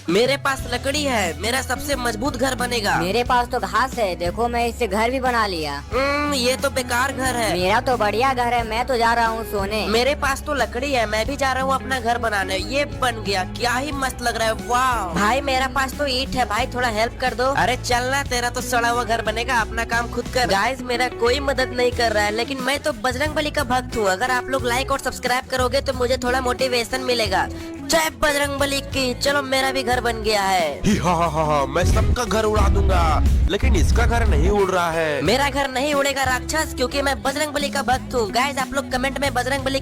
मेरे पास लकड़ी है, मेरा सबसे मजबूत घर बनेगा। मेरे पास तो घास है, देखो मैं इससे घर भी बना लिया। ये तो बेकार घर है। मेरा तो बढ़िया घर है, मैं तो जा रहा हूँ सोने। मेरे पास तो लकड़ी है, मैं भी जा रहा हूँ अपना घर बनाने। ये बन गया, क्या ही मस्त लग रहा है। वाह भाई, मेरा पास तो ईंट है भाई, थोड़ा हेल्प कर दो। अरे चलना, तेरा तो सड़ा हुआ घर बनेगा, अपना काम खुद कर। गाइस मेरा कोई मदद नहीं कर रहा है, लेकिन मैं तो बजरंगबली का भक्त हूँ। अगर आप लोग लाइक और सब्सक्राइब करोगे तो मुझे थोड़ा मोटिवेशन मिलेगा। जय बजरंगबली की। चलो मेरा भी घर बन गया है। हा, मैं सबका घर उड़ा दूंगा, लेकिन इसका घर नहीं उड़ रहा है। मेरा घर नहीं उड़ेगा राक्षस, क्योंकि मैं बजरंगबली का भक्त हूँ। गाइस आप लोग कमेंट में बजरंगबली